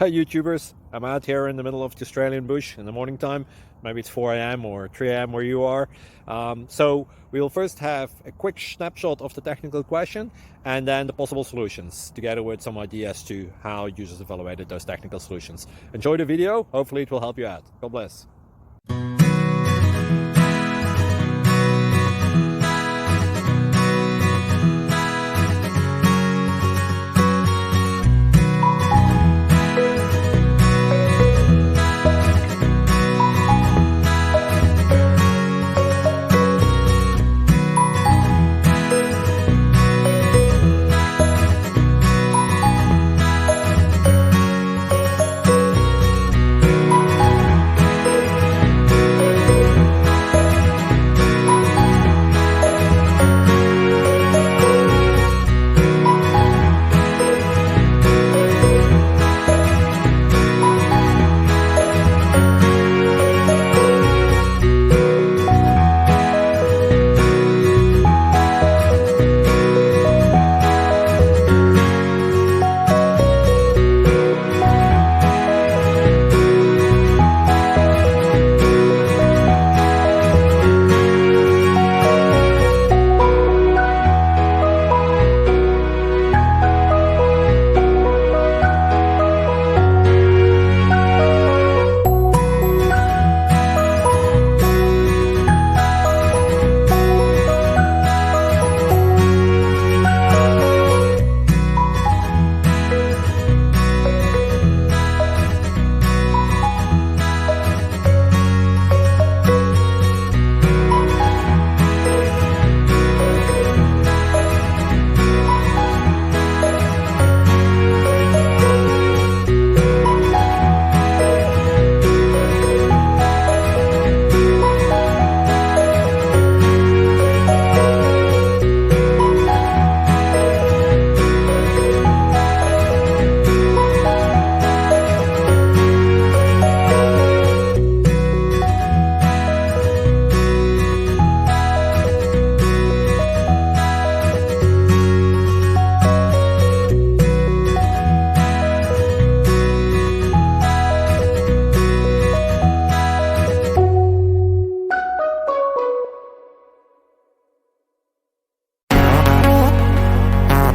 Hi YouTubers, I'm out here in the middle of the Australian bush in the morning time. Maybe it's 4 a.m. or 3 a.m. where you are. So we'll first have a quick snapshot of the technical question and then the possible solutions, together with some ideas to how users evaluated those technical solutions. Enjoy the video, hopefully it will help you out. God bless.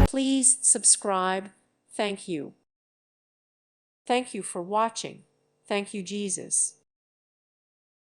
Please subscribe. Thank you. Thank you for watching. Thank you, Jesus.